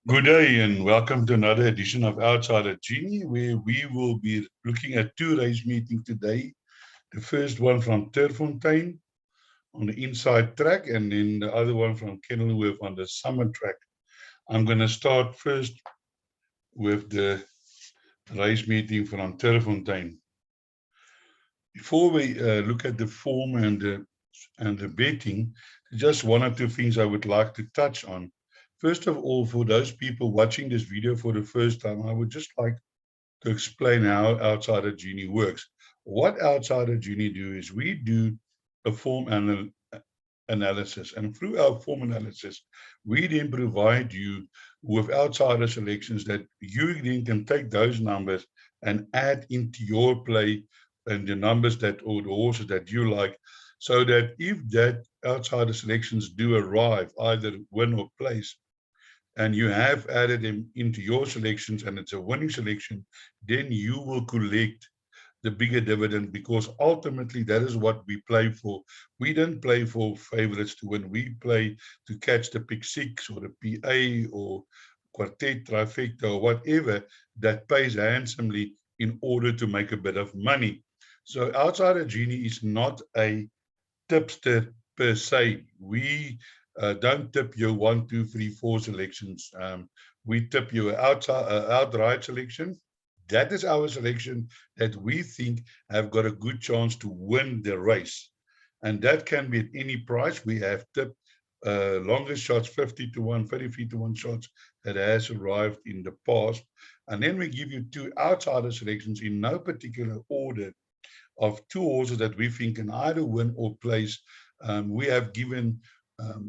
Good day and welcome to another edition of Outside Genie, where we will be looking at two race meetings today. The first one from Turffontein on the inside track, and then the other one from Kenilworth on the summer track. I'm going to start first with the race meeting from Turffontein. Before we look at the form and the betting, just one or two things I would like to touch on. First of all, for those people watching this video for the first time, I would just like to explain how Outsider Genie works. What Outsider Genie do is we do a form analysis, and through our form analysis, we then provide you with outsider selections that you then can take those numbers and add into your play and the numbers that or the horses that you like, so that if that outsider selections do arrive, either win or place, and you have added them into your selections and it's a winning selection, then you will collect the bigger dividend, because ultimately that is what we play for. We don't play for favorites to win. We play to catch the pick six or the PA or quartet, trifecta, or whatever that pays handsomely in order to make a bit of money. So Outsider Genie is not a tipster per se. We don't tip your 1, 2, 3, 4 selections. We tip your outright selection. That is our selection that we think have got a good chance to win the race. And that can be at any price. We have tipped longest shots, 50 to 1, 33 to 1 shots that has arrived in the past. And then we give you two outsider selections in no particular order of two horses that we think can either win or place. We have given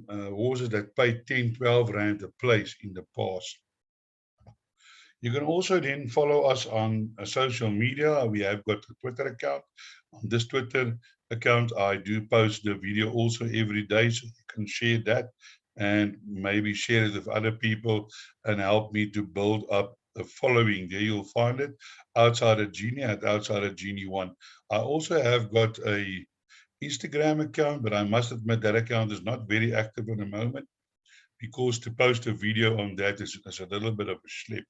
horses that pay 10, 12 rand a place in the past. You can also then follow us on social media. We have got a Twitter account. On this Twitter account, I do post the video also every day, so you can share that and maybe share it with other people and help me to build up the following. There you'll find it, Outsider Genie at Outsider Genie 1. I also have got a Instagram account, but I must admit that account is not very active at the moment, because to post a video on that is a little bit of a slip.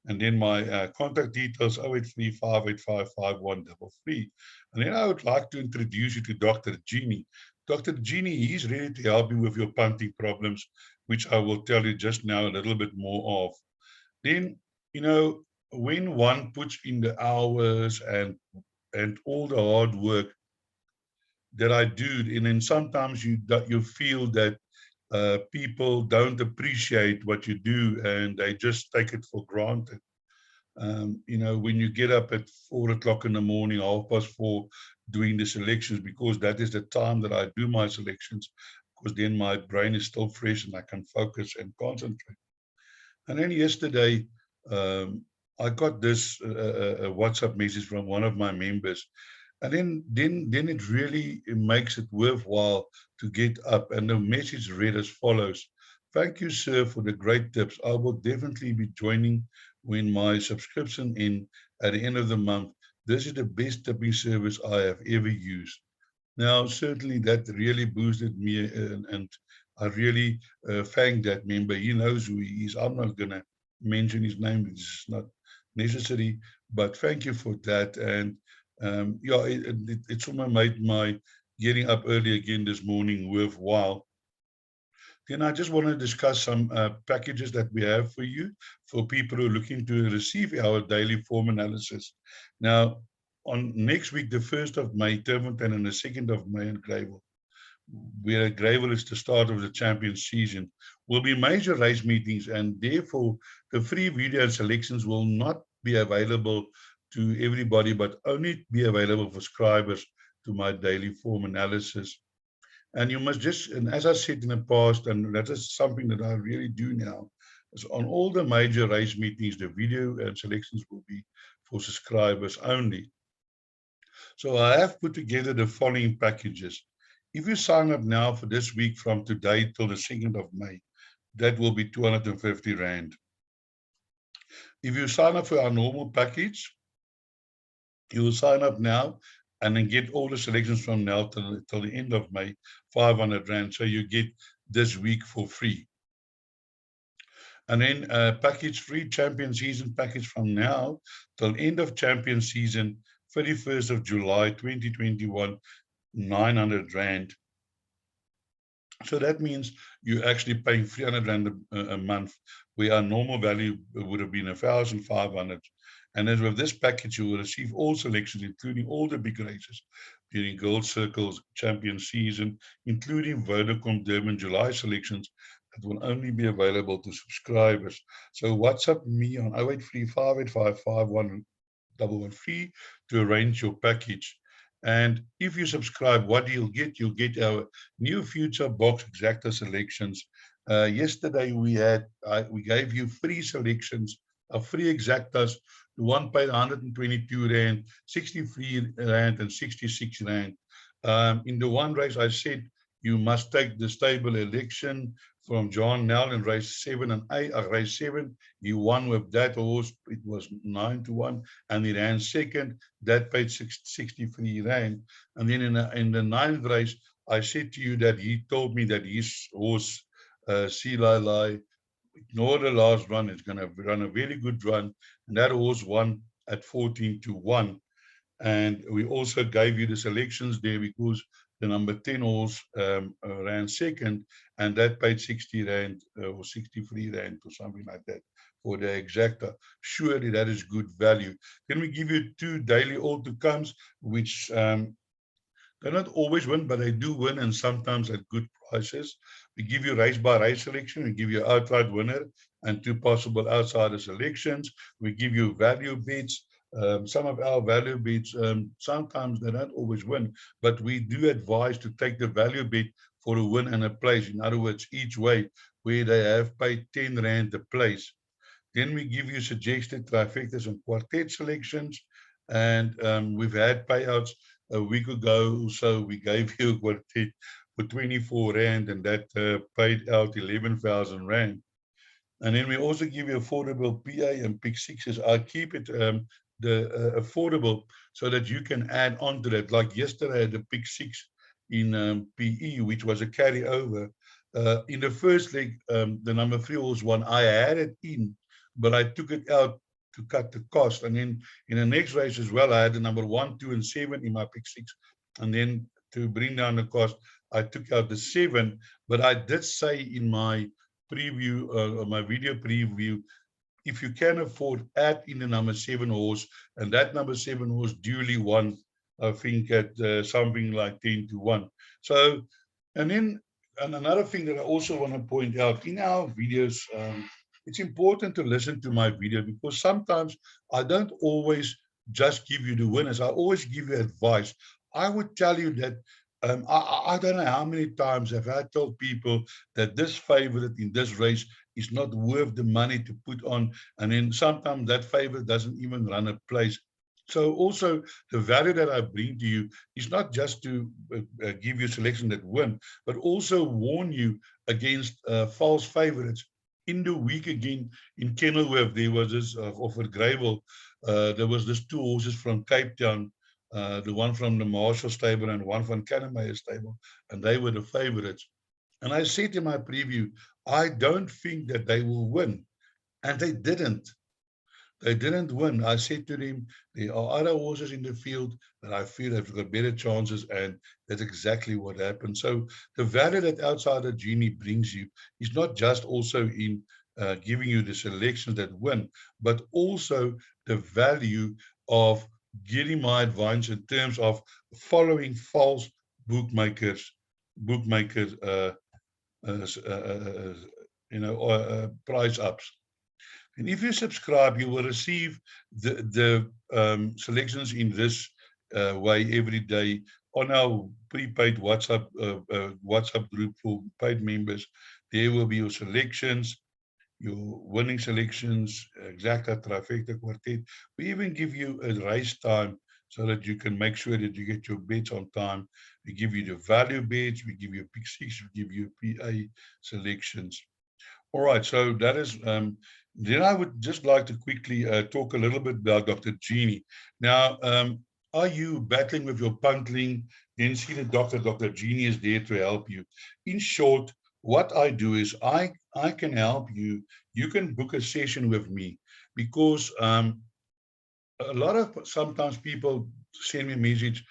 And then my contact details, 0835855133. And then I would like to introduce you to Dr. Genie. Dr. Genie, he's ready to help you with your punting problems, which I will tell you just now a little bit more of. Then, when one puts in the hours and all the hard work that I do, and then sometimes you feel that people don't appreciate what you do and they just take it for granted. When you get up at 4 o'clock in the morning, 4:30, doing the selections, because that is the time that I do my selections, because then my brain is still fresh and I can focus and concentrate. And then yesterday, I got this a WhatsApp message from one of my members, and then it really makes it worthwhile to get up. And the message read as follows: "Thank you, sir, for the great tips. I will definitely be joining when my subscription in at the end of the month. This is the best tipping service I have ever used." Now, certainly that really boosted me, and I really thank that member. He knows who he is. I'm not going to mention his name. It's not necessary, but thank you for that. And yeah, it's almost made my getting up early again this morning worthwhile. Then I just want to discuss some packages that we have for you, for people who are looking to receive our daily form analysis. Now, on next week, the 1st of May, Turffontein, and the 2nd of May in Greyville, where Greyville is the start of the champion season, will be major race meetings, and therefore the free video and selections will not be available to everybody, but only be available for subscribers to my daily form analysis. And you must just, and as I said in the past, and that is something that I really do now, is on all the major race meetings, the video and selections will be for subscribers only. So I have put together the following packages. If you sign up now for this week from today till the 2nd of May, that will be 250 Rand. If you sign up for our normal package, you will sign up now and then get all the selections from now till the end of May, 500 Rand. So you get this week for free. And then package 3, champion season package from now till end of champion season, 31st of July 2021, 900 Rand. So that means you're actually paying 300 Rand a month, where our normal value would have been 1,500. And then with this package, you will receive all selections, including all the big races during Gold Circles Champion Season, including Vodacom Durban July selections that will only be available to subscribers. So WhatsApp me on 083-585-5113 to arrange your package. And if you subscribe, what you'll get our new future box exacta selections. Yesterday we gave you free selections of free exactas. The one paid 122 Rand, 63 Rand, and 66 Rand. In the one race, I said you must take the stable election from John Nell in race 7 and 8. Race 7, he won with that horse. It was 9-1, and he ran second. That paid 63 Rand. And then in the 9th race, I said to you that he told me that his horse, Sea Lai, ignore the last run, it's going to run a very good run. And that horse won at 14-1. And we also gave you the selections there because the number 10 horse ran second, and that paid 60 Rand or 63 Rand or something like that for the exacta. Surely that is good value. Then we give you 2 daily all-to-comes, which they not always win, but they do win, and sometimes at good prices. We give you race by race selection. We give you outright winner and 2 possible outsider selections. We give you value bets. Some of our value bets, sometimes they don't always win, but we do advise to take the value bet for a win and a place. In other words, each way, where they have paid 10 Rand a place. Then we give you suggested trifectas and quartet selections. And we've had payouts a week ago. So we gave you a quartet for 24 Rand, and that paid out 11,000 Rand. And then we also give you affordable PA and pick sixes. I keep it affordable so that you can add on to that. Like yesterday, the pick 6 in PE, which was a carryover. In the first leg, the number 3 horse won. I had it in, but I took it out to cut the cost. And then in the next race as well, I had the number 1, 2, and 7 in my pick 6. And then to bring down the cost, I took out the 7. But I did say in my preview, my video preview, if you can afford, add in the number 7 horse, and that number 7 horse duly won, I think, at something like 10-1. So, and then another thing that I also want to point out in our videos, it's important to listen to my video, because sometimes I don't always just give you the winners. I always give you advice. I would tell you that I don't know how many times have I told people that this favorite in this race is not worth the money to put on, and then sometimes that favorite doesn't even run a place. So also the value that I bring to you is not just to give you a selection that win, but also warn you against false favorites. In the week again in Kenilworth, there was this offered Gravel. There was this 2 horses from Cape Town. The one from the Marshall stable and one from Cannemeyer stable, and they were the favorites. And I said in my preview, I don't think that they will win. And they didn't. They didn't win. I said to them, there are other horses in the field that I feel have got better chances, and that's exactly what happened. So the value that Outsider Genie brings you is not just also in giving you the selections that win, but also the value of getting my advice in terms of following false bookmakers, price ups. And if you subscribe, you will receive the selections in this way every day on our prepaid WhatsApp group for paid members. There will be your selections, your winning selections, exacta, trifecta, quartet. We even give you a race time so that you can make sure that you get your bets on time. We give you the value bets, we give you pick 6, we give you PA selections. All right, so that is, then I would just like to quickly talk a little bit about Dr. Genie. Now, are you battling with your puntling? Then see the doctor. Dr. Genie is there to help you. In short, what I do is I can help you you can book a session with me, because a lot of sometimes people send me a message,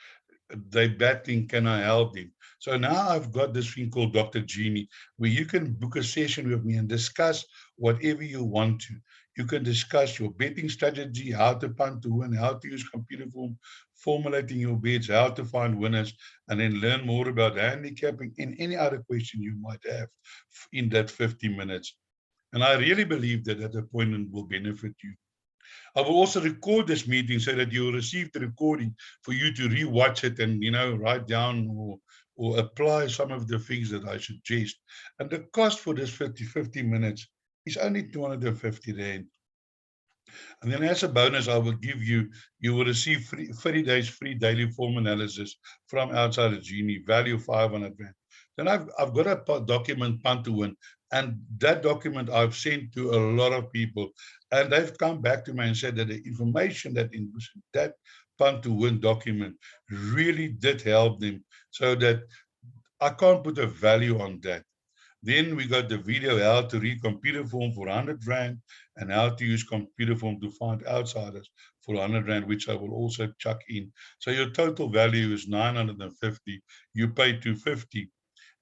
they battling, can I help them? So now I've got this thing called Dr. Genie, where you can book a session with me and discuss whatever you want to. You can discuss your betting strategy, how to punt to win, how to use computer form, formulating your bets, how to find winners, and then learn more about handicapping and any other question you might have in that 50 minutes. And I really believe that that appointment will benefit you. I will also record this meeting so that you will receive the recording for you to re-watch it and, write down or apply some of the things that I suggest. And the cost for this 50 minutes is only 250 Rand. And then as a bonus, I will give you, you will receive 30 days free daily form analysis from outside of Genie, value 500 Rand. Then I've got a document, Punt to Win, and that document I've sent to a lot of people, and they've come back to me and said that the information that in that Punt to Win document really did help them, so that I can't put a value on that. Then we got the video how to read computer form for 100 Rand and how to use computer form to find outsiders for 100 Rand, which I will also chuck in. So your total value is 950. You pay 250.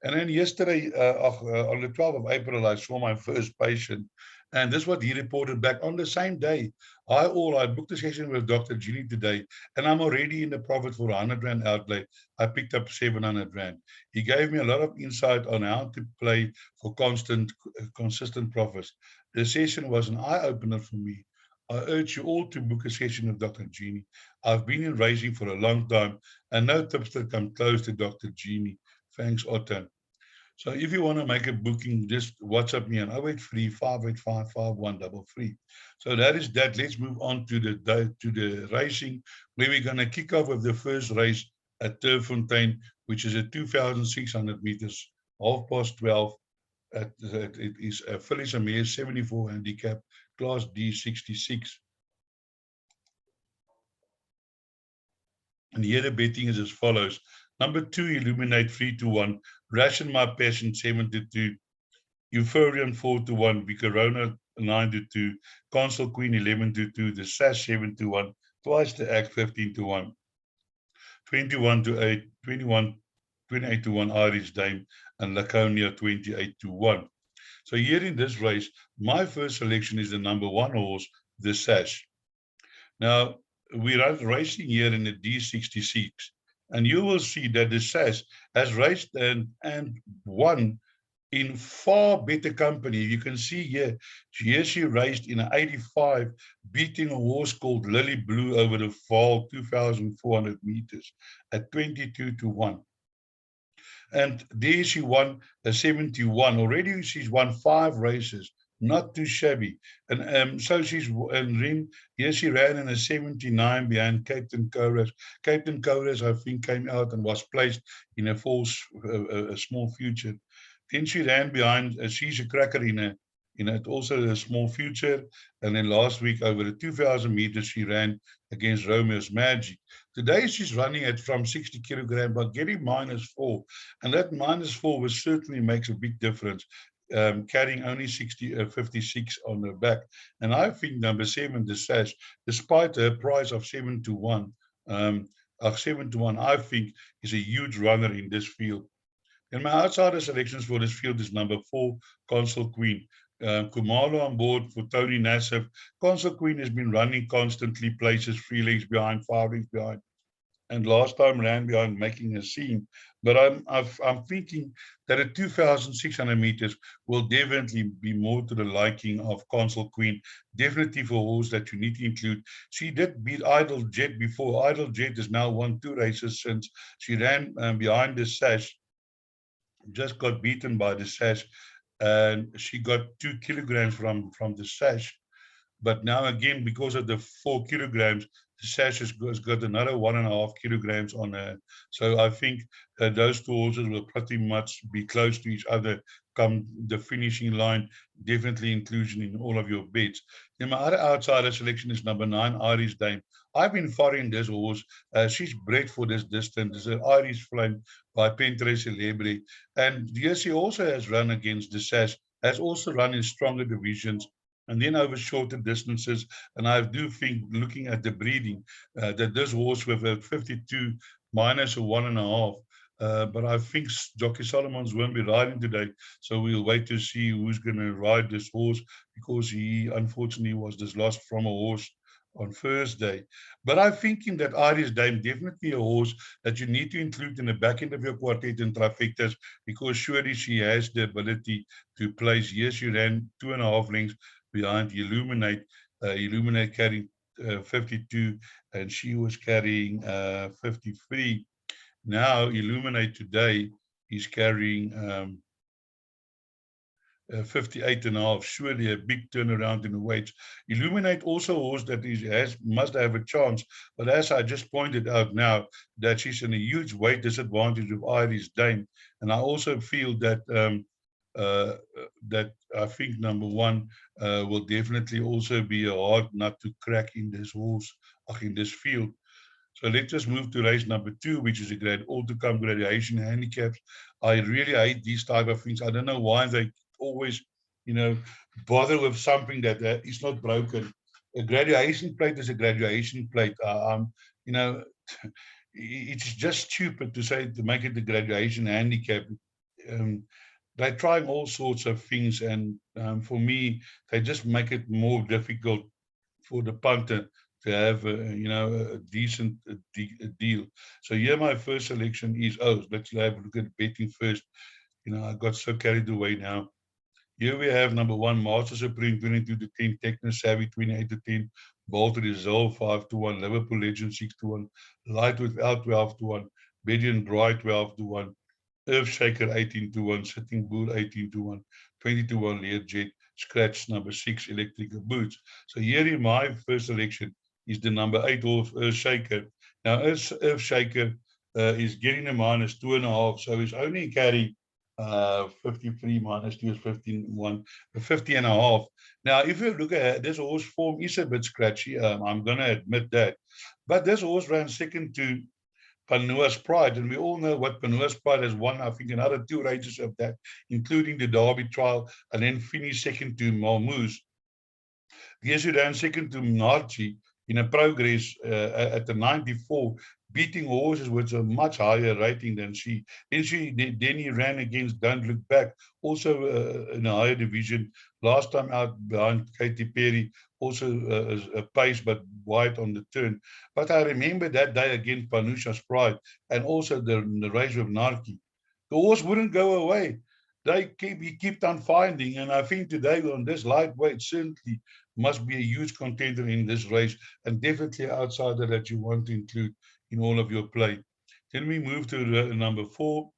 And then yesterday, on the 12th of April, I saw my first patient. And this is what he reported back on the same day. I booked a session with Dr. Genie today, and I'm already in the profit for 100 Rand outlay. I picked up 700 Rand. He gave me a lot of insight on how to play for consistent profits. The session was an eye-opener for me. I urge you all to book a session with Dr. Genie. I've been in racing for a long time, and no tipster come close to Dr. Genie. Thanks, Otto. So if you want to make a booking, just WhatsApp me on 083 585 5133. So that is that. Let's move on to the racing, where we're going to kick off with the first race at Turffontein, which is at 2,600 meters, 12:30. It is a Phyllis Amir 74 handicap, class D66. And here the betting is as follows. Number 2, Illuminate 3-1. Ration My Passion 7-2. Euphorian 4-1. Vicarona 9-2. Consul Queen 11-2. The Sash 7-1. Twice the Act 15-1. 21-8. 28-1 Irish Dame, and Laconia 28-1. So here in this race, my first selection is the number 1 horse, the Sash. Now, we are racing here in the D66, and you will see that the Sash has raced and won in far better company. You can see here she raced in an 85, beating a horse called Lily Blue over the fall, 2,400 meters at 22-1. And there she won a 71. Already she's won 5 races, not too shabby. And so she's, and then here she ran in a 79 behind Captain Cobras. Captain Cobras, I think, came out and was placed in a small future. Then she ran behind, she's a cracker in also a small future. And then last week over the 2,000 meters, she ran against Romeo's Magic. Today she's running from 60 kilograms, but getting -4. And that -4 will certainly makes a big difference, carrying only 56 on her back. And I think number 7, the Sash, despite her price of 7-1, I think is a huge runner in this field. And my outsider selections for this field is number 4, Consul Queen. Kumalo on board for Tony Nassif. Consul Queen has been running constantly, places 3 legs behind, 5 legs behind, and last time ran behind, making a scene. But I'm thinking that at 2,600 meters will definitely be more to the liking of Consul Queen. Definitely for horse that you need to include. She did beat Idle Jet before. Idle Jet has now won 2 races since she ran behind the Sash. Just got beaten by the Sash, and she got 2 kilograms from the Sash. But now again, because of the 4 kilograms, the Sash has got another 1.5 kilograms on her. So I think those 2 horses will pretty much be close to each other come the finishing line. Definitely inclusion in all of your bets. Then my other outsider selection is number 9, Irish Dame. I've been following this horse. She's bred for this distance. It's an Irish Flame by Pentre Celebre. And yes, she also has run against the Sash, has also run in stronger divisions, and then over shorter distances. And I do think, looking at the breeding, that this horse with a 52 minus a 1.5. But I think Jockey Solomons won't be riding today, so we'll wait to see who's going to ride this horse, because he unfortunately was dislodged from a horse on Thursday. But I'm thinking that Irish Dame definitely a horse that you need to include in the back end of your quartet and trifectas, because surely she has the ability to place. Yes, she ran 2.5 lengths behind Illuminate. Illuminate carrying 52, and she was carrying 53. Now Illuminate today is carrying 58.5. Surely a big turnaround in the weights. Illuminate also a horse that must have a chance, but as I just pointed out now, that she's in a huge weight disadvantage of Irish Dame, and I also feel that that I think number one will definitely also be a hard nut to crack in this horse, in this field. So let's just move to race number 2, which is a all-to-come graduation handicaps. I really hate these type of things. I don't know why they always, bother with something that is not broken. A graduation plate is a graduation plate. You know, it's just stupid to make it a graduation handicap. Um, they're trying all sorts of things, and for me, they just make it more difficult for the punter to have a decent deal. So here my first selection is, let's have a look at betting first. I got so carried away now. Here we have number 1, Master Supreme 22 to 10, Techno Savvy 28 to 10, Bolt Resolve 5 to 1, Liverpool Legend 6 to 1, Light Without 12 to 1, Bedouin Dry 12 to 1, Earth Shaker 18 to 1, Sitting Bull 18 to 1, 20 to 1, Learjet, Scratch number 6, Electrical Boots. So here in my first selection is the number 8 horse, Earth Shaker. Now, Earth Shaker is getting a minus 2.5, so it's only carrying 53 minus 2 is 50.5. Now, if you look at this horse form, is a bit scratchy. I'm going to admit that. But this horse ran second to Panua's Pride, and we all know what Panua's Pride has won. I think another 2 races of that, including the Derby trial, and then finished second to Malmoose. Yes, he ran second to Narchi in a progress at the 94, beating horses with a much higher rating than she. Then he ran against Don't Look Back, also in a higher division. Last time out behind Katy Perry, also a pace but wide on the turn. But I remember that day against Panusha's Pride, and also the race with Narki. The horse wouldn't go away. He kept on finding, and I think today on this lightweight certainly must be a huge contender in this race, and definitely outsider that you want to include in all of your play. Then we move to number 4,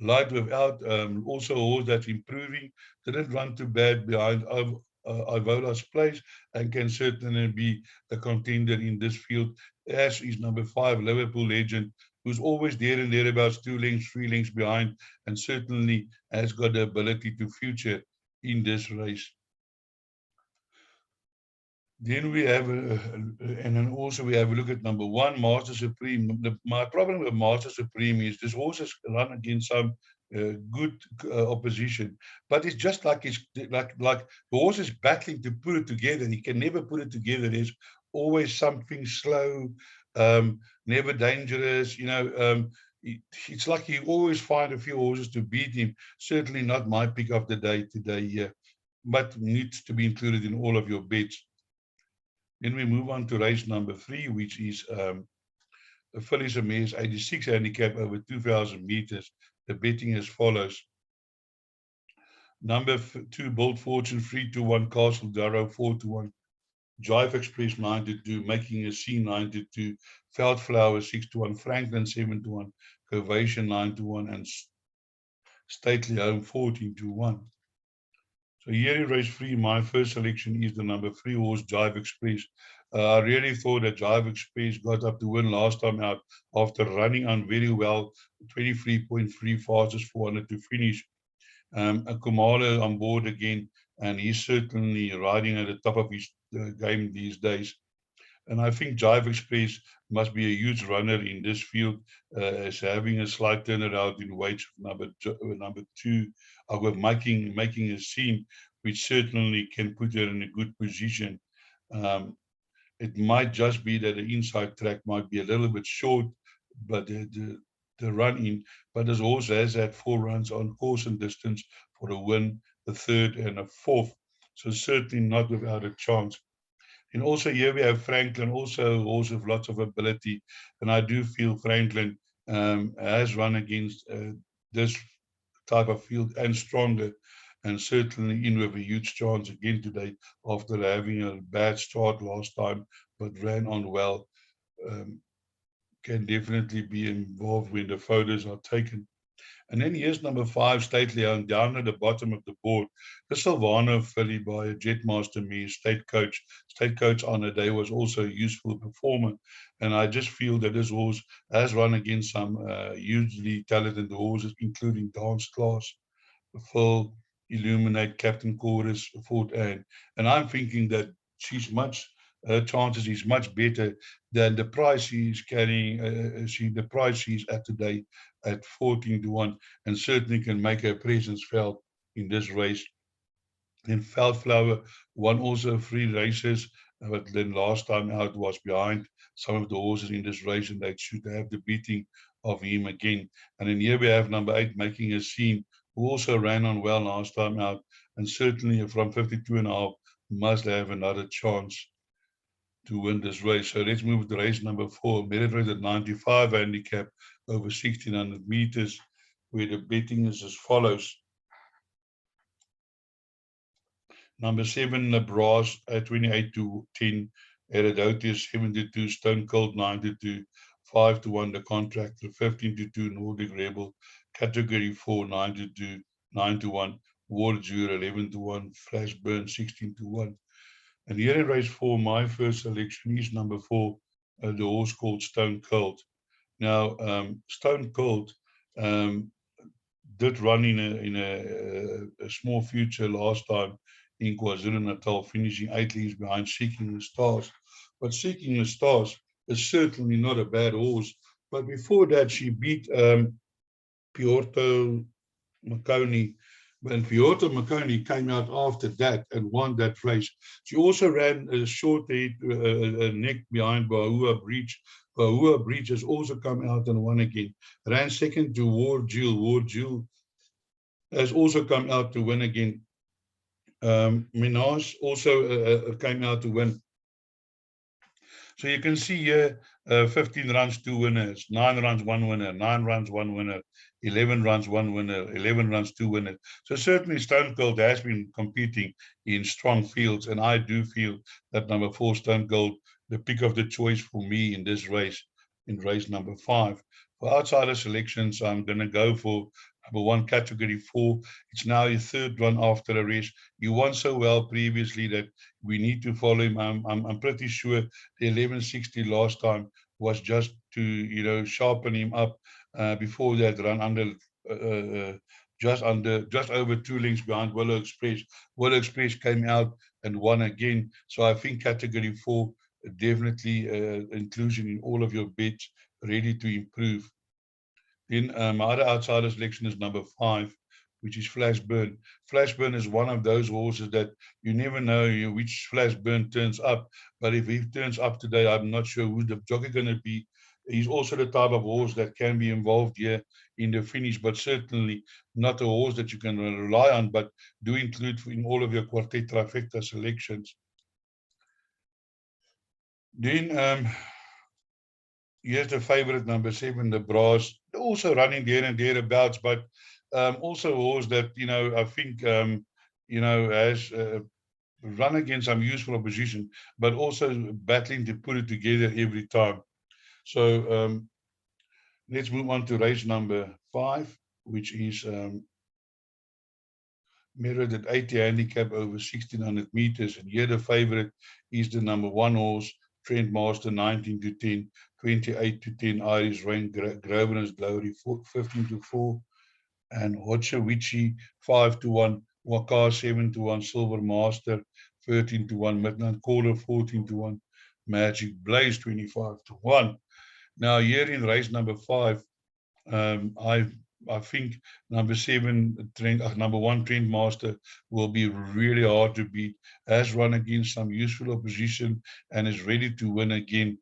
Light Without, also a horse that's improving, didn't run too bad behind Ivola's place, and can certainly be a contender in this field, as is number 5, Liverpool Legend, who's always there and thereabouts, 2 lengths, 3 lengths behind, and certainly has got the ability to future in this race. Then we have, and then also we have a look at number 1, Master Supreme. My problem with Master Supreme is this horse has run against some good opposition, but it's just like the horse is battling to put it together. He can never put it together. There's always something slow, never dangerous. It's like you always find a few horses to beat him. Certainly not my pick of the day today, but needs to be included in all of your bets. Then we move on to race number 3, which is the Phillies and Mares 86 handicap over 2,000 meters. The betting as follows. Number 2, Bold Fortune 3 to 1, Castle Darrow 4 to 1, Jive Express 9 to 2, Making a Scene 9 to 2, Feldflower 6 to 1, Franklin 7 to 1, Curvation 9 to 1, and Stately Home 14 to 1. So here in race 3, my first selection is the number 3 horse, Jive Express. I really thought that Jive Express got up to win last time out after running on very well, 23.3 fastest 400 to finish. Kumalo on board again, and he's certainly riding at the top of his game these days. And I think Jive Express must be a huge runner in this field, as having a slight turnaround in weight number two, with making a seam, which certainly can put her in a good position. It might just be that the inside track might be a little bit short, but the run in, but this horse has had 4 runs on course and distance for a win, the 3rd and a 4th. So certainly not without a chance. And also here we have Franklin, also a horse with lots of ability. And I do feel Franklin has run against this type of field and stronger, and certainly in with a huge chance again today after having a bad start last time, but ran on well. Can definitely be involved when the photos are taken. And then here's number 5, Stately Hound, down at the bottom of the board. The Silvano filly by a Jetmaster Me, State Coach. State Coach on the day was also a useful performer. And I just feel that this horse has run against some hugely talented horses, including Dance Class, Phil, Illuminate, Captain Chorus, Fort Anne. And I'm thinking that her chances is much better than the price she's carrying. The price she's at today at 14-1, and certainly can make her presence felt in this race. Then Feldflower won also 3 races, but then last time out was behind some of the horses in this race, and they should have the beating of him again. And then here we have number 8, Making a Scene, who also ran on well last time out, and certainly from 52.5 must have another chance to win this race. So let's move to race number 4, merit rate at 95 handicap over 1600 meters, where the betting is as follows. Number 7, Nebras at 28-10, Herodotus 7-2, Stone Cold 9-2, 5-1, The Contractor 15-2, Nordic Rebel, Category 4 9-2, 9-1, War Jure 11-1, Flash Burn 16-1. And here in race 4, my first selection is number 4, the horse called Stone Cold. Now, Stone Cold did run in a small future last time in KwaZulu-Natal, finishing 8 lengths behind Seeking the Stars. But Seeking the Stars is certainly not a bad horse. But before that, she beat Piotr Maconi. When Piotr Maconi came out after that and won that race, she also ran a short head, neck behind Bahua Breach. Bahua Breach has also come out and won again. Ran second to War Jewel. War Jewel has also come out to win again. Minaj also came out to win. So you can see here 15 runs, 2 winners, 9 runs, 1 winner, 9 runs, 1 winner, 11 runs, 1 winner, 11 runs, 2 winners. So certainly Stone Cold has been competing in strong fields, and I do feel that number 4, Stone Cold, the pick of the choice for me in this race, in race number 5. For outsider selections, I'm going to go for number 1, Category 4. It's now your 3rd run after a race. You won so well previously that we need to follow him. I'm pretty sure the 1160 last time was just to sharpen him up before that run under just over 2 lengths behind Willow Express. Willow Express came out and won again. So I think Category 4 definitely inclusion in all of your bets, ready to improve. Then my other outsider selection is number 5, which is Flash Burn. Flash Burn is one of those horses that you never know which Flash Burn turns up. But if he turns up today, I'm not sure who the jockey going to be. He's also the type of horse that can be involved here in the finish, but certainly not a horse that you can rely on, but do include in all of your quartet trifecta selections. Then here's the favorite, number 7, the Brass. Also running there and thereabouts, but also a horse that, I think, has run against some useful opposition, but also battling to put it together every time. So let's move on to race number 5, which is measured at 80 handicap over 1600 meters. And here the favorite is the number 1 horse, Trent Master, 19-10, 28-10, Irish Rain, Grover's Glory, 15-4, and Hochawichi, 5-1, Waka, 7-1, Silver Master, 13-1, Midnight Caller, 14-1, Magic Blaze 25-1. Now here in race number 5, I think number 7, number 1, Trend Master will be really hard to beat. Has run against some useful opposition and is ready to win again.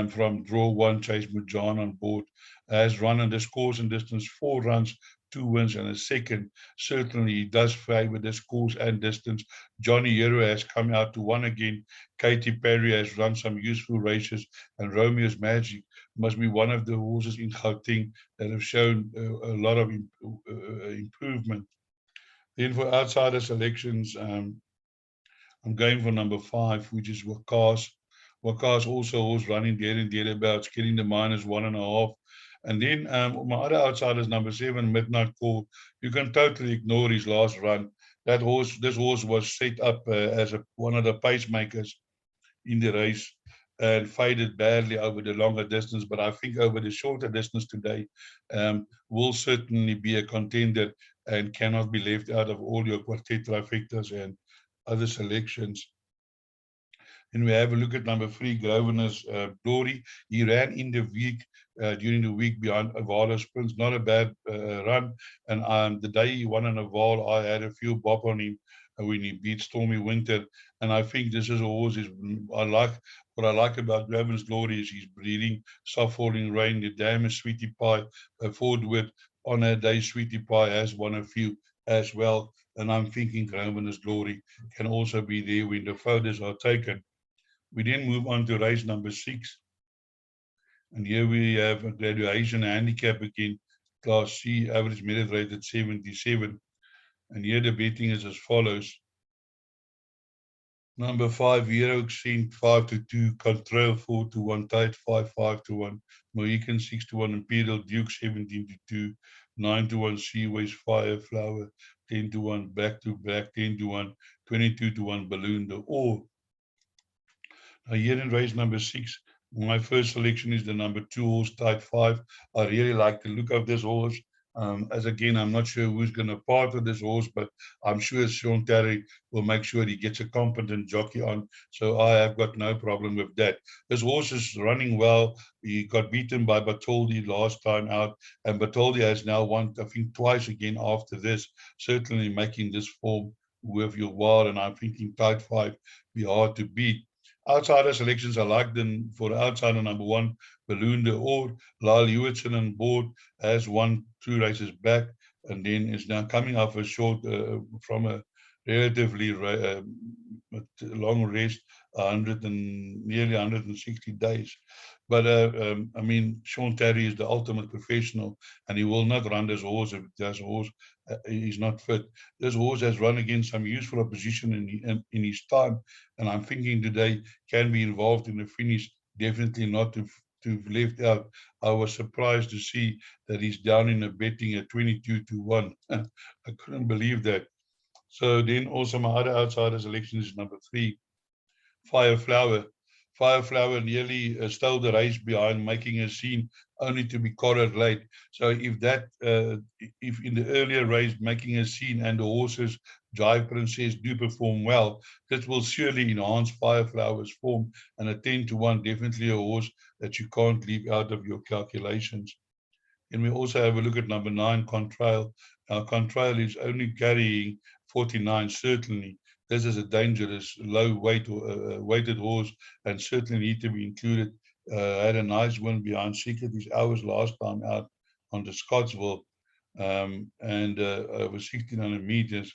From draw 1, Chase Mujan on board. Has run on this course and distance 4 runs, 2 wins and a second. Certainly he does favour this course and distance. Johnny Hero has come out to 1 again. Katy Perry has run some useful races, and Romeo's Magic must be one of the horses in Gauteng that have shown a lot of improvement. Then for outsider selections, I'm going for number 5, which is Wakas. Wakas also was running there and thereabouts, getting the -1.5. And then my other outsider is number 7, Midnight Call. You can totally ignore his last run. This horse was set up as one of the pacemakers in the race and faded badly over the longer distance. But I think over the shorter distance today will certainly be a contender and cannot be left out of all your quartet trifectas and other selections. And we have a look at number 3, Grosvenor's Glory. He ran in the week, during the week behind Avalo Sprints. Not a bad run. And the day he won an Aval, I had a few bob on him when he beat Stormy Winter. And I think this is a horse. What I like about Grosvenor's Glory is he's breeding soft falling rain. The dam is Sweetie Pie. Ford Whip on a day, Sweetie Pie has won a few as well. And I'm thinking Grosvenor's Glory can also be there when the photos are taken. We then move on to race number 6. And here we have a graduation handicap again, Class C, average merit rate at 77. And here the betting is as follows. Number 5, Hero Accent 5-2, Control 4-1, Tide 5-5-1, Mohican 6-1, Imperial Duke 17-2, 9-1, Seaways Fire Flower 10-1, Back to Back 10-1, 22-1, Balloon the All. Here in race number 6, my first selection is the number 2 horse, Tide 5. I really like the look of this horse. As again, I'm not sure who's going to part with this horse, but I'm sure Sean Terry will make sure he gets a competent jockey on. So I have got no problem with that. This horse is running well. He got beaten by Batoldi last time out, and Batoldi has now won, I think, twice again after this, certainly making this form worth your while. And I'm thinking Tide 5 be hard to beat. Outsider selections, I like them for the outsider number 1, Balloon de Or. Lyle Hewitson on board has won 2 races back and then is now coming off a short from a relatively long rest, nearly 160 days. But I mean, Sean Terry is the ultimate professional, and he will not run this horse if this horse is not fit. This horse has run against some useful opposition in his time, and I'm thinking today can be involved in the finish. Definitely not to left out. I was surprised to see that he's down in the betting at 22-1. I couldn't believe that. So then also my other outsider selection is number 3, Fire Flower. Fire Flower nearly stole the race behind, making a scene only to be cornered late. So if in the earlier race making a scene and the horses Jive Princess do perform well, this will surely enhance Fire Flower's form, and a 10-1 definitely a horse that you can't leave out of your calculations. And we also have a look at number 9, Contrail. Now, Contrail is only carrying 49, certainly. This is a dangerous, low weighted horse and certainly need to be included. Had a nice win behind Secret Hours last time out on the Scottsville and over 1,600 meters.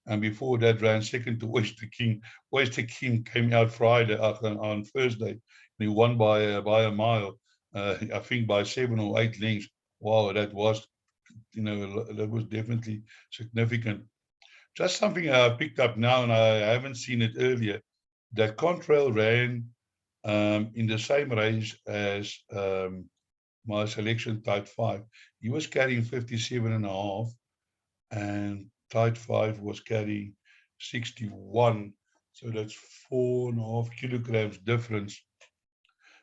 And before that ran second to Oyster King. Oyster King came out Friday on Thursday, and he won by a mile, I think by 7 or 8 lengths. Wow, that was definitely significant. Just something I picked up now, and I haven't seen it earlier, that Contrail ran in the same race as my selection, Tide 5. He was carrying 57.5, and Tide 5 was carrying 61. So that's 4.5 kilograms difference.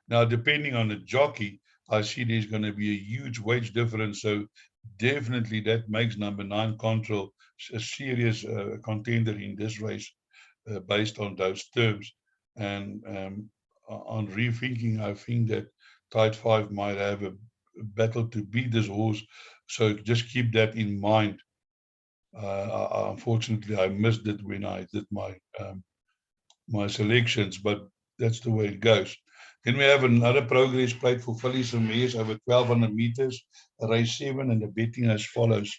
Now, depending on the jockey, I see there's going to be a huge weight difference. So definitely that makes number 9 Contrail a serious contender in this race based on those terms. And on rethinking, I think that Tide 5 might have a battle to beat this horse. So just keep that in mind. Unfortunately, I missed it when I did my selections, but that's the way it goes. Then we have another progress plate for fillies and mares over 1200 meters, race 7, and the betting as follows.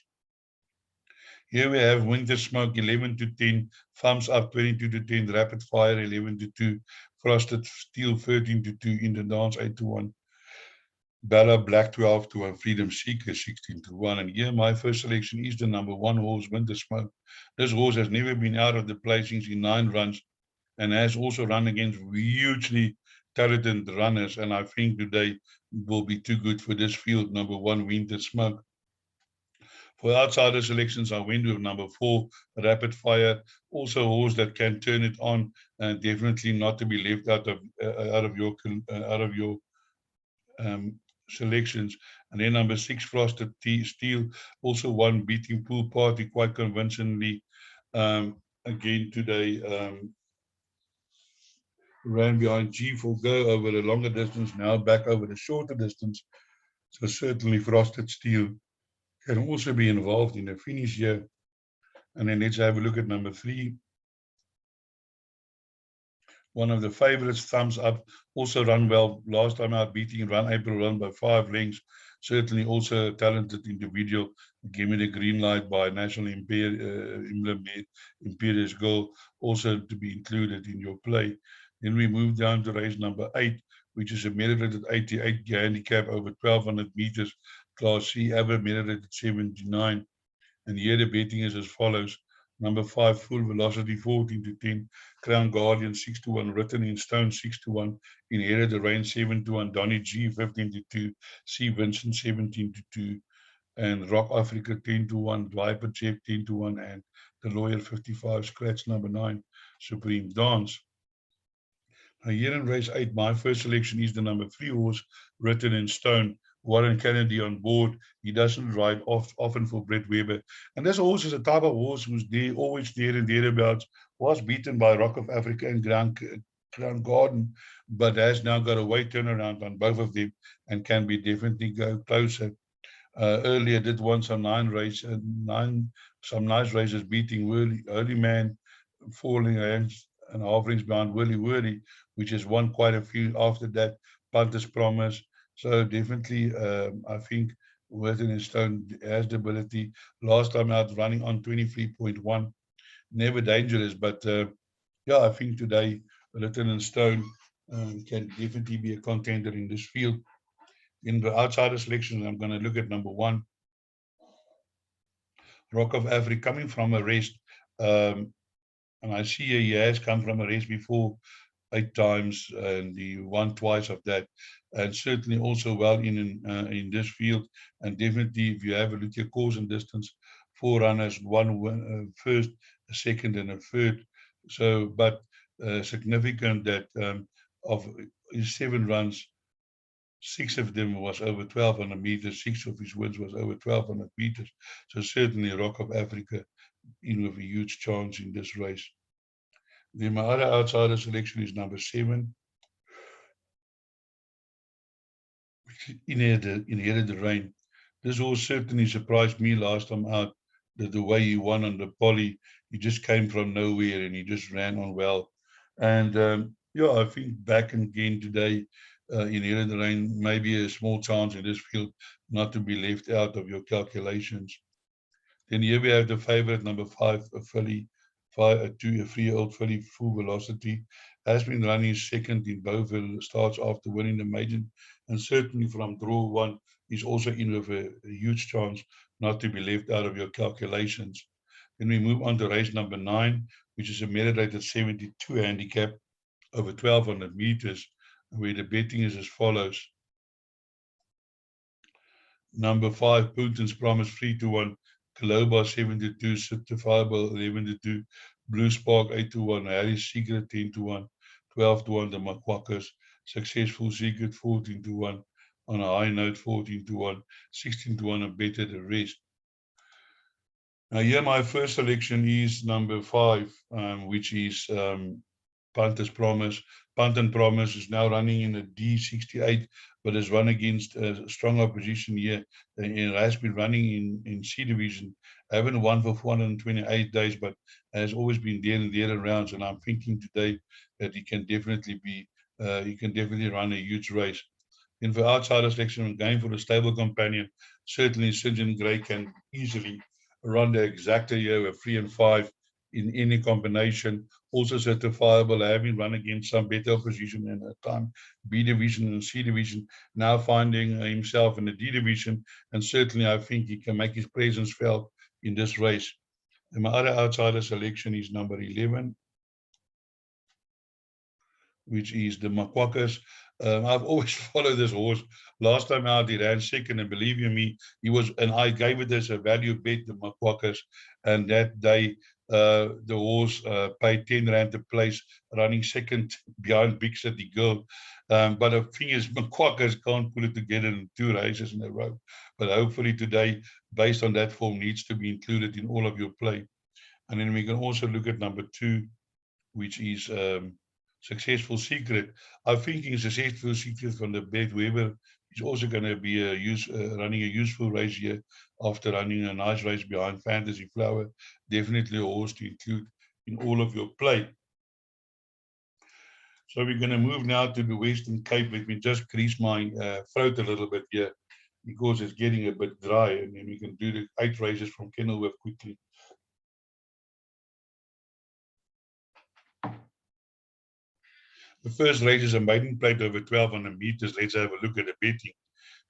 Here we have Winter Smoke 11 to 10, Thumbs Up 22 to 10, Rapid Fire 11 to 2, Frosted Steel 13 to 2, In the Dance 8 to 1, Bella Black 12 to 1, Freedom Seeker 16 to 1. And here my first selection is the number 1 horse, Winter Smoke. This horse has never been out of the placings in 9 runs and has also run against hugely talented runners. And I think today will be too good for this field, number 1, Winter Smoke. For outsider selections, I went with number 4, Rapid Fire. Also a horse that can turn it on, and definitely not to be left out of your selections. And then number 6, Frosted Steel, also won beating Pool Party quite convincingly. Again today, ran behind G4 Go over the longer distance, now back over the shorter distance. So certainly Frosted Steel can also be involved in the finish here. And then let's have a look at number 3. One of the favorites, Thumbs Up, also run well last time out, beating Run April Run by 5 lengths. Certainly also a talented individual. Give me the green light by National Imperious Girl, also to be included in your play. Then we move down to race number 8, which is a merited 88 handicap over 1200 meters, Class C, ever merited 79. And here the betting is as follows. Number 5, Full Velocity 14 to 10, Crown Guardian 6 to 1, Written in Stone 6 to 1, Inherit the Rain 7 to 1, Donny G 15 to 2, C Vincent 17 to 2, and Rock Africa 10 to 1, Viper Jet 10 to 1, and The Lawyer 55, Scratch number 9, Supreme Dance. Now here in race 8, my first selection is the number 3 horse, Written in Stone. Warren Kennedy on board. He doesn't ride often for Brett Weber. And this horse is a type of horse who's there, always there and thereabouts, was beaten by Rock of Africa and Crown Garden, but has now got a weight turnaround on both of them and can be definitely go closer. Earlier did won some nice races, beating Early Man, falling hands and half rings behind Whirly, which has won quite a few after that. Punter's Promise. So definitely, I think Written in Stone has the ability. Last time out running on 23.1, never dangerous, but yeah, I think today Written in Stone can definitely be a contender in this field. In the outsider selections, I'm going to look at number 1, Rock of Africa, coming from a rest. And I see he has come from a race before 8 times, and he won twice of that, and certainly also well in this field. And definitely, if you have a look at course and distance, 4 runners, 1 first, a second, and a third. So, but significant that of his 7 runs, 6 of them was over 1200 meters. 6 of his wins was over 1200 meters. So certainly, Rock of Africa in with a huge chance in this race. Then my other outsider selection is number 7, which Inherit the Rain. This horse certainly surprised me last time out, that the way he won on the poly, he just came from nowhere and he just ran on well. And yeah, I think back again today, Inherit the Rain, maybe a small chance in this field not to be left out of your calculations. Then here we have the favorite, number 5, a filly, a 3-year-old filly, Full Velocity, has been running second in both starts after winning the maiden, and certainly from draw 1 is also in with a huge chance not to be left out of your calculations. Then we move on to race number 9, which is a merit 72 handicap over 1200 meters, where the betting is as follows. Number 5, Putin's Promise 3 to 1, Kaloba 7 to 2, Certifiable 11 to 2, Blue Spark 8 to 1, Harry's Secret 10 to 1, 12 to 1, the Makwakas, Successful Secret 14 to 1, On a High Note 14 to 1, 16 to 1, and Better the Rest. Now here my first selection is number 5, which is Punters Promise. Punt and Promise is now running in a D68, but has run against a strong opposition here. It has been running in C division. I haven't won for 428 days, but has always been there and there around. And I'm thinking today that he can definitely run a huge race. And for outsider selection, going for a stable companion, certainly St. John Gray can easily run the exacta here with 3 and 5 in any combination. Also certifiable, having run against some better opposition in that time, B division and C division, now finding himself in the D division, and certainly I think he can make his presence felt in this race. And my other outsider selection is number 11, which is the Makwakas. I've always followed this horse. Last time out, he ran second, and believe you me, and I gave it as a value bet, the Makwakas, and that day, the horse paid 10 rand a place, running second behind Big City Girl. But the thing is, Makwakas can't put it together in 2 races in a row. But hopefully today, based on that form, needs to be included in all of your play. And then we can also look at number 2, which is Successful Secret. I'm thinking Successful Secret from the Beth Weber is also going to be running a useful race here after running a nice race behind Fantasy Flower. Definitely a horse to include in all of your play. So we're going to move now to the Western Cape. Let me just grease my throat a little bit here because it's getting a bit dry, and then we can do the 8 races from Kenilworth quickly. The first race is a maiden plate over 1200 meters. Let's have a look at the betting.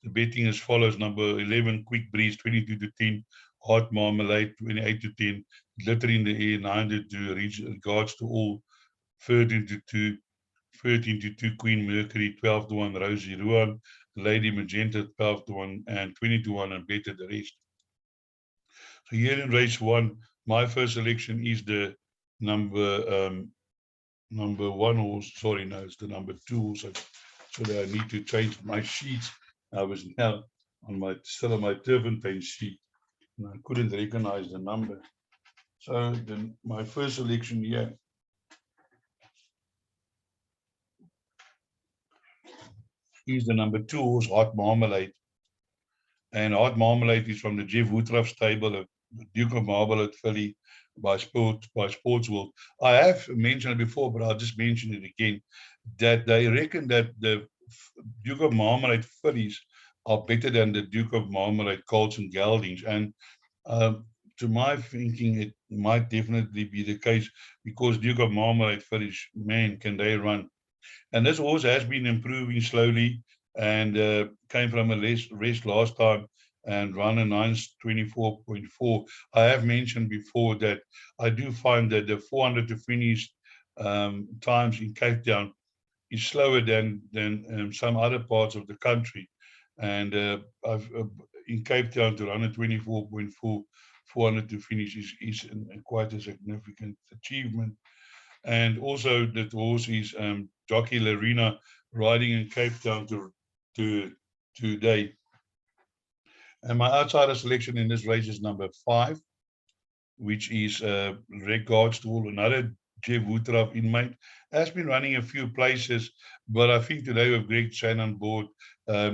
The betting as follows: number 11, Quick Breeze, 22 to 10, Hot Marmalade, 28 to 10, Glitter in the Air, 9 to 2, Regards to All, 13 to 2, 13 to 2, Queen Mercury, 12 to 1, Rosie Ruan, Lady Magenta, 12 to 1, and 20 to 1, and better the rest. So here in race 1, my first selection is the number 1 horse. Sorry, no, it's the number 2 horse. So that I need to change my sheets. I was now still on my Turffontein sheet, and I couldn't recognize the number. So then my first selection here is the number 2 horse, Hot Marmalade. And Hot Marmalade is from the Jeff Woodruff stable, the Duke of Marmalade filly by Sports World. I have mentioned it before, but I'll just mention it again, that they reckon that the Duke of Marmalade fillies are better than the Duke of Marmalade colts and geldings. And to my thinking, it might definitely be the case, because Duke of Marmalade fillies, man, can they run. And this horse has been improving slowly, and came from a rest last time and run a 9:24.4. I have mentioned before that I do find that the 400 to finish times in Cape Town is slower than some other parts of the country. And in Cape Town, to run a 24.4, 400 to finish is quite a significant achievement. And also that horse is Jockey Larina, riding in Cape Town today. And my outsider selection in this race is number 5, which is Regards to All, another Jeff Woodruff inmate. Has been running a few places, but I think today with Greg Chan on board,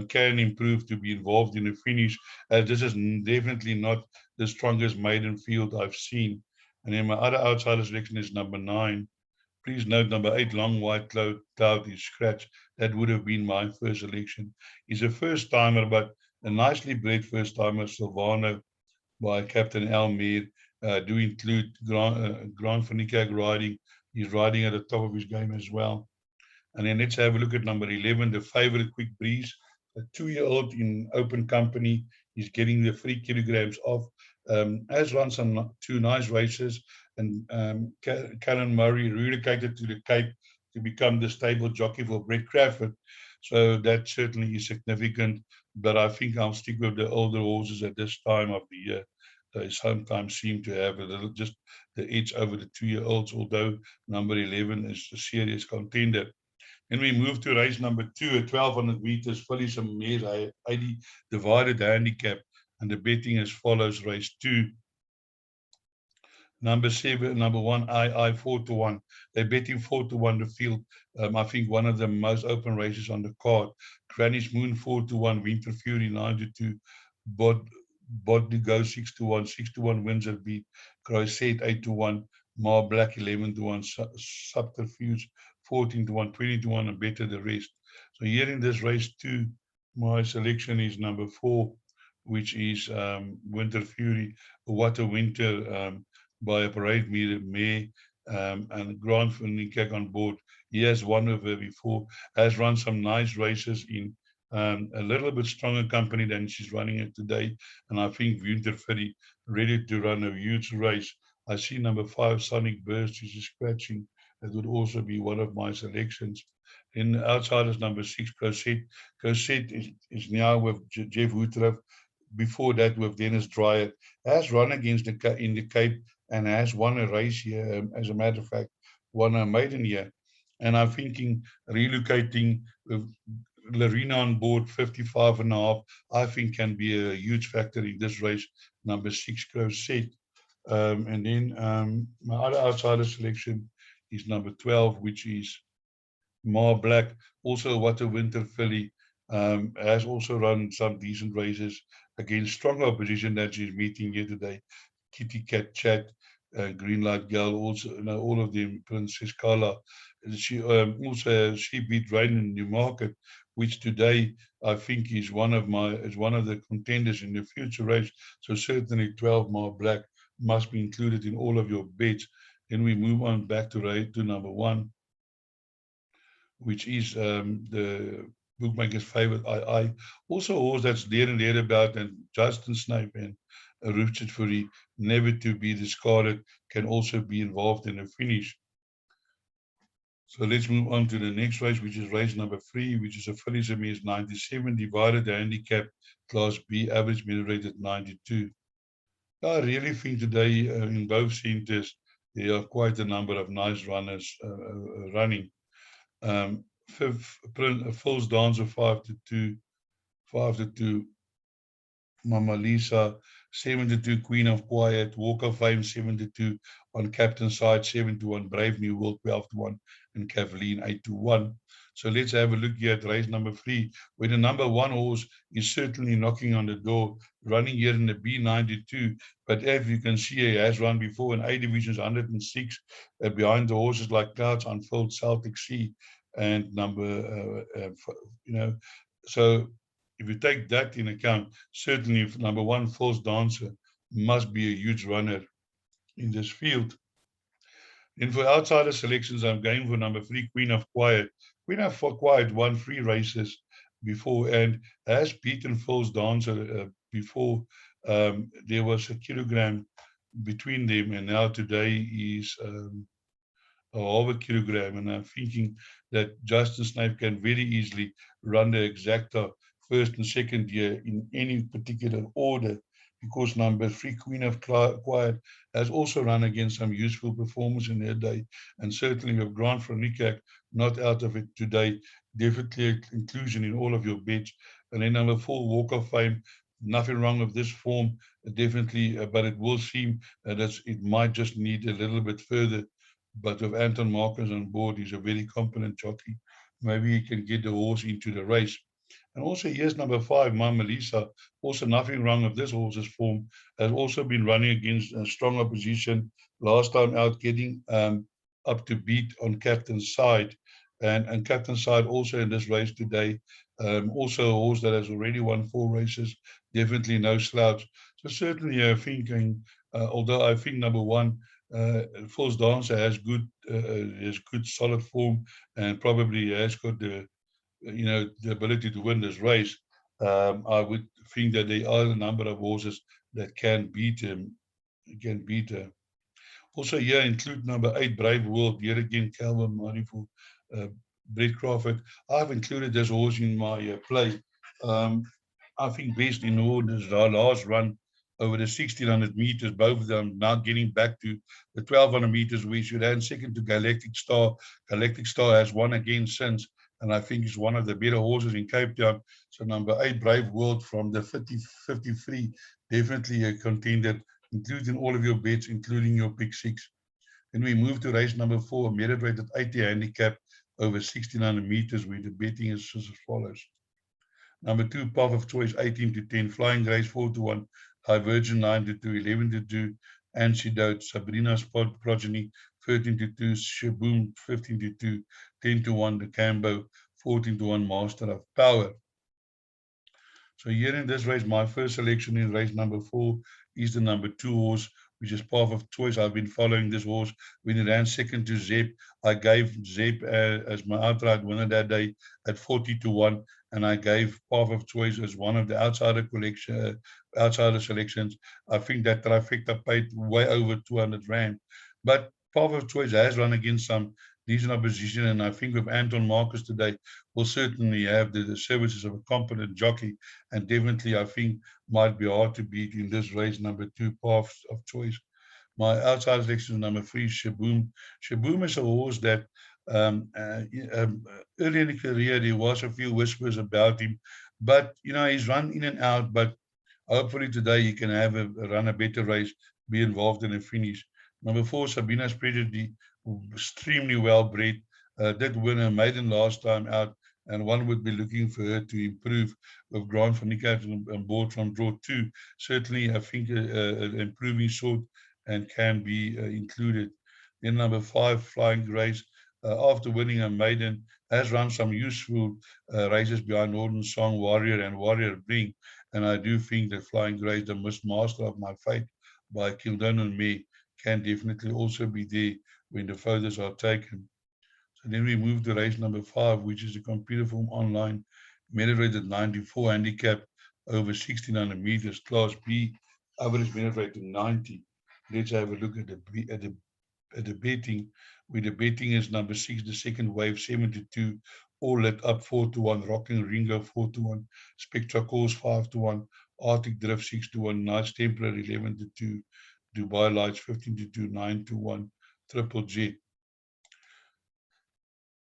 can improve to be involved in the finish. This is definitely not the strongest maiden field I've seen. And then my other outsider selection is number 9. Please note number 8, Long White Cloud is scratched. That would have been my first selection. He's a first timer, but a nicely bred first timer, Silvano by Captain Elmere, do include Grand Fanicag riding. He's riding at the top of his game as well. And then let's have a look at number 11, the favorite Quick Breeze, a 2-year-old in open company. He's getting the 3 kilograms off. Has run 2 nice races, and Callan Murray relocated to the Cape to become the stable jockey for Brett Crawford. So that certainly is significant, but I think I'll stick with the older horses at this time of the year. They sometimes seem to have a little just the edge over the 2-year-olds, although number 11 is a serious contender. And we move to race number 2 at 1200 meters, fillies and mares, 80 divided handicap, and the betting as follows: race 2, Number 7, number 1, I 4-1. They're betting 4-1 the field. I think one of the most open races on the card. Granny's Moon 4-1. Winter Fury 9-2. Bodley Go 6-1. 6-1 wins at beat. Crozet 8-1. Mar Black 11-1. Subterfuge 14-1. 20-1 and better the rest. So here in this race too, my selection is number 4, which is Winter Fury. What a Winter by a parade mare and Grant van Niekerk on board. He has won with her before, has run some nice races in a little bit stronger company than she's running it today. And I think Winter Fury ready to run a huge race. I see number 5, Sonic Burst, is scratching. That would also be one of my selections. In outsiders, number 6, Crozet. Crozet is now with Jeff Woodruff. Before that, with Dennis Dreyer, has run against in the Cape and has won a race here. As a matter of fact, won a maiden year. And I'm thinking relocating with Larina on board, 55.5, I think can be a huge factor in this race. Number 6, Crozet. And then my other outsider selection is number 12, which is Mar Black. Also, what a Winter filly. Has also run some decent races against stronger opposition that she's meeting here today. Kitty Cat Chat, Green Light Girl, also, all of them, Princess Carla. She also she beat Rain in Newmarket, which today I think is one of the contenders in the future race. So certainly 12 Mar Black must be included in all of your bets. Then we move on back to number 1, which is the bookmaker's favorite, I. Also a horse that's there and there about, and Justin Snipe and Richard Fury, never to be discarded, can also be involved in the finish. So let's move on to the next race, which is race number 3, which is a filly is 97, divided the handicap class B, average middle rate at 92. I really think today in both centers, there are quite a number of nice runners running. Falls Dancer 5-2, 5-2, Mama Lisa 7-2, Queen of Quiet, Walk of Fame 7-2, on Captain Side 7-1, Brave New World 12-1, and Kathleen 8-1. So let's have a look here at race number 3, where the number 1 horse is certainly knocking on the door, running here in the B92. But as you can see, he has run before in A divisions 106, behind the horses like Clouds Unfold, Celtic Sea, and so if you take that in account, certainly number 1, False Dancer, must be a huge runner in this field. And for outsider selections, I'm going for number 3, Queen of Quiet. Queen of Quiet won 3 races before and has beaten False Dancer before. There was a kilogram between them, and now today is a half a kilogram. And I'm thinking that Justin Snipe can very easily run the exacta first and second year in any particular order, because number 3, Queen of Quiet, has also run against some useful performance in their day, and certainly with Grant van Niekerk not out of it today, definitely inclusion in all of your bets. And then number 4, Walk of Fame, nothing wrong with this form, definitely, but it will seem that it might just need a little bit further. But with Anton Marcus on board, he's a very competent jockey. Maybe he can get the horse into the race. And also, here's number 5, Mama Lisa. Also, nothing wrong with this horse's form. Has also been running against a strong opposition. Last time out, getting up to beat on Captain's Side. And Captain's Side also in this race today. Also a horse that has already won 4 races. Definitely no slouch. So certainly thinking, although I think number 1, False Dancer has good solid form, and probably has got the ability to win this race. I would think that there are a number of horses that can beat him, Also here include number 8, Brave World. Here again, Calvin Money for Brett Crawford. I've included this horse in my play. I think based in orders, our last run over the 1600 meters, both of them now getting back to the 1200 meters. We should end second to Galactic Star. Galactic Star has won again since, and I think it's one of the better horses in Cape Town. So number 8, Brave World from the 53, definitely a contender include in all of your bets, including your pick 6. Then we move to race number 4, merit rated 80 handicap over 1600 meters, where the betting is as follows. Number 2, path of choice 18 to 10, flying race 4 to 1, divergent 9 to 2, 11 to 2, antidote, Sabrina Spot Progeny 13 to 2, Shaboom 15 to 2, 10 to 1, the Cambo 14 to 1, Master of Power. So here in this race, my first selection in race number 4 is the number 2 horse, which is path of choice. I've been following this horse. When he ran second to Zep, I gave Zep as my outright winner that day at 40 to 1, and I gave path of choice as one of the outsider selections. I think that trifecta paid way over 200 rand. But path of choice has run against some decent opposition, and I think with Anton Marcus today, will certainly have the services of a competent jockey, and definitely I think might be hard to beat in this race, number 2, path of choice. My outside selection is number 3, Shaboom. Shaboom is a horse that early in the career there was a few whispers about him, but he's run in and out. But hopefully today he can have run a better race, be involved in a finish. Number 4, Sabina's Prejudice, extremely well bred. Did win a maiden last time out, and one would be looking for her to improve with Grant van Niekerk on board from draw 2. Certainly, I think improving sort and can be included. Then number 5, Flying Grace, after winning a maiden, has run some useful races behind Northern Song, Warrior, and Warrior Bring. And I do think that Flying Grace, the Master of My Fate by Kildon May, can definitely also be there when the photos are taken. So then we move to race number 5, which is the Computer Form Online, merit rated 94 handicap over 1600 meters, Class B, average merit rated 90. Let's have a look at the betting, where the betting is number 6, the second wave 72, all lit up 4 to 1, Rocking Ringo 4 to 1, Spectra Course 5 to 1, Arctic Drift 6 to 1, Nice Templar 11 to 2, Dubai Lights 15 to 2, 9 to 1, Triple Jet.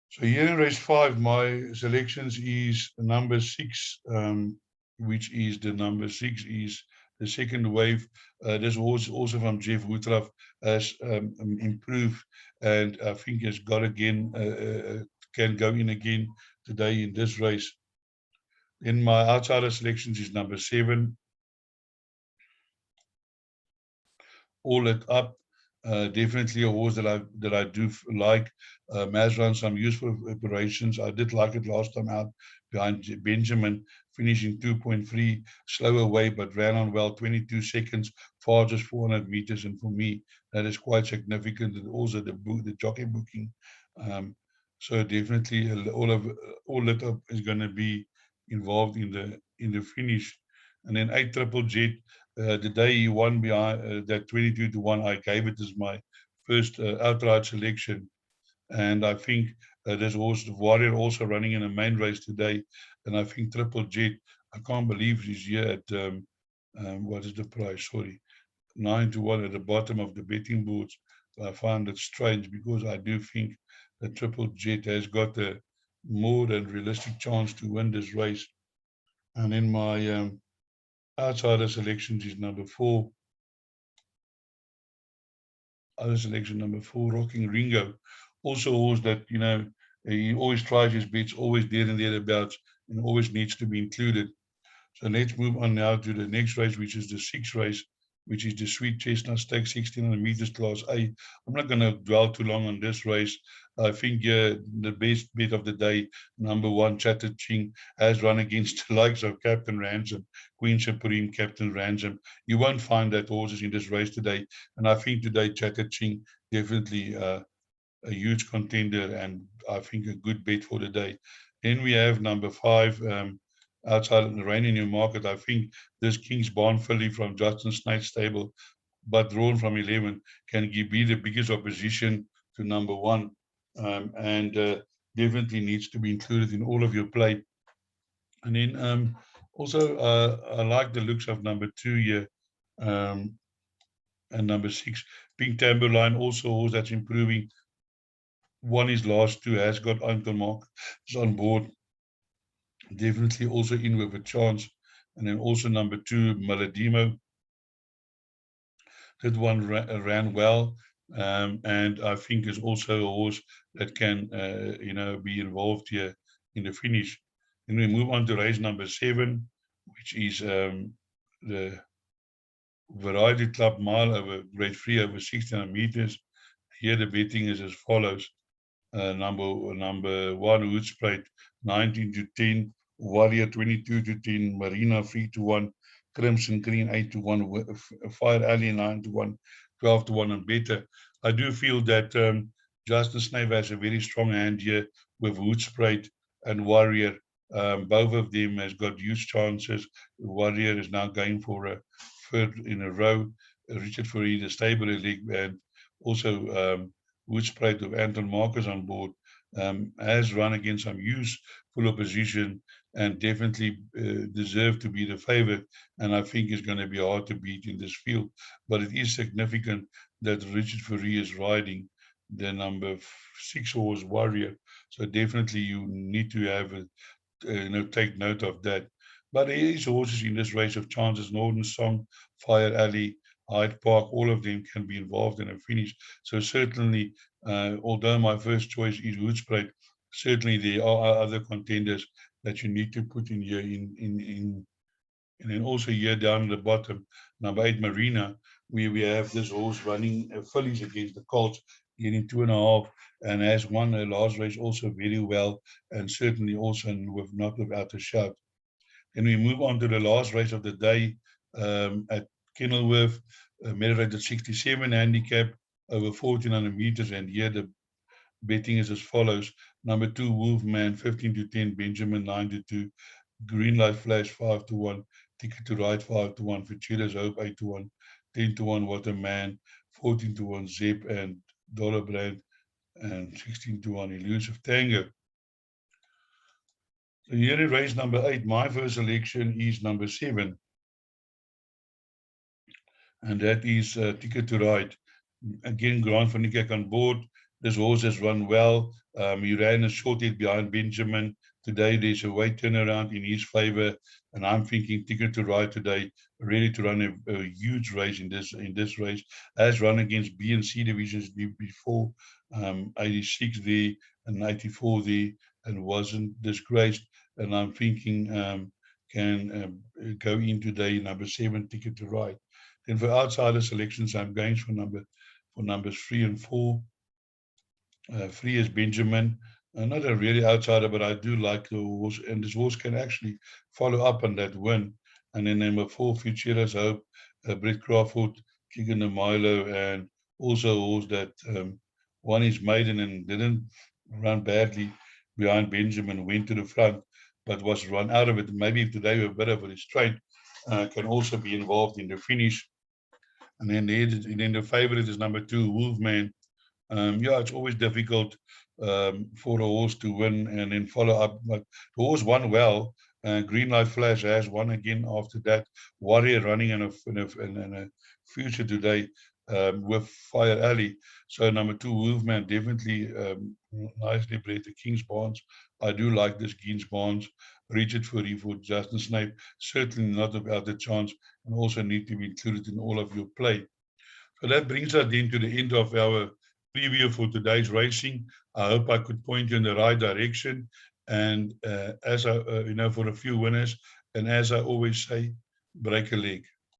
So here in race 5, my selections is number 6, which is the number 6 is the second wave. This horse also from Jeff Woodruff has improved, and I think has got again, can go in again today in this race. Then my outsider selections is number 7, All It Up. Definitely a horse that I do like. Has run some useful operations. I did like it last time out behind Benjamin, finishing 2.3, slow away, but ran on well, 22 seconds, far just 400 meters. And for me, that is quite significant. And also the jockey booking. So definitely all It Up is going to be involved in the finish. And then 8 Triple Jet. The day he won behind that 22 to 1, I gave it as my first outright selection. And I think there's also Warrior also running in a main race today. And I think Triple Jet, I can't believe he's here at, what is the price? Sorry, 9 to 1 at the bottom of the betting boards. I find it strange because I do think that Triple Jet has got a more than realistic chance to win this race. And in my outsider selections is number 4. Other selection number 4, Rocking Ringo. Also a horse that, he always tries his bets, always there and thereabouts, and always needs to be included. So let's move on now to the next race, which is the 6th race, which is the Sweet Chestnut Stakes 1600 meters Class A. I'm not going to dwell too long on this race. I think the best bet of the day, number 1, Chatter Ching, has run against the likes of Captain Ransom, Queen Supreme, Captain Ransom. You won't find that horses in this race today. And I think today Chatter Ching definitely a huge contender, and I think a good bet for the day. Then we have number 5, outside of the Rain in Your Market. I think this King's Barn filly from Justin Snape's stable, but drawn from 11, can be the biggest opposition to number 1, and definitely needs to be included in all of your play. And then also I like the looks of number 2 here, and number 6, Pink Tambourine, also a horse that's improving. Won his last 2, has got Uncle Mark is on board. Definitely also in with a chance. And then also number 2, Maladimo. That one ran well, and I think is also a horse that can, be involved here in the finish. Then we move on to race number 7, which is the Variety Club Mile over grade 3 over 1600 meters. Here the betting is as follows. Number 1, Hoedspruit 19 to 10, Warrior 22 to 10, Marina 3 to 1, Crimson Green 8 to 1, Fire Alley 9 to 1, 12 to 1, and better. I do feel that Justin Snape has a very strong hand here with Hoedspruit and Warrior. Both of them has got huge chances. Warrior is now going for a third in a row. Richard Fourie, the stable league, and also Hoedspruit with Anton Marcus on board, has run against some useful opposition and definitely deserved to be the favorite. And I think it's going to be hard to beat in this field. But it is significant that Richard Fourie is riding the number 6 horse Warrior. So definitely you need to have take note of that. But there is horses in this race of chances. Northern Song, Fire Alley, Hyde Park, all of them can be involved in a finish. So certainly, although my first choice is Hoedspruit, certainly there are other contenders that you need to put in here. And then also here down at the bottom, number 8 Marina, where we have this horse running fillies against the Colts, getting 2.5, and has won a last race also very well, and certainly also not without a shout. Then we move on to the last race of the day at Kenilworth, measured at 67 handicap over 1400 meters, and here the betting is as follows. Number 2 Wolfman 15 to 10, Benjamin 9 to 2, Green Light Flash 5 to 1, Ticket to Ride 5 to 1, Future's Hope 8 to 1, 10 to 1 Waterman, 14 to 1 Zip and Dollar Brand, and 16 to 1 Elusive Tango. So here in race number 8, my first selection is number 7. And that is Ticket to Ride. Again, Grant van Niekerk on board. This horse has run well. He ran a short hit behind Benjamin. Today there's a weight turnaround in his favor, and I'm thinking Ticket to Ride today, ready to run a huge race in this race. Has run against B and C divisions before, 86 there and 94 there, and wasn't disgraced. And I'm thinking can go in today number 7 Ticket to Ride. Then for outsider selections, I'm going for numbers 3 and 4. 3 is Benjamin. Not a really outsider, but I do like the horse, and this horse can actually follow up on that win. And then number 4, Future's Hope, Brett Crawford, Keegan the Milo, and also a horse that won his maiden and didn't run badly behind Benjamin, went to the front, but was run out of it. Maybe today we're a bit of a restraint, can also be involved in the finish. And then the favorite is number 2, Wolfman. It's always difficult for a horse to win and then follow up. But the horse won well. Green Light Flash has won again after that. Warrior running in a future today with Fire Alley. So number 2, Wolfman, definitely nicely bred the King's Barnes. I do like this King's Barnes. Richard Fourie for Justin Snape, certainly not without a chance, and also need to be included in all of your play. So that brings us then to the end of our preview for today's racing. I hope I could point you in the right direction, and as I, for a few winners, and as I always say, break a leg.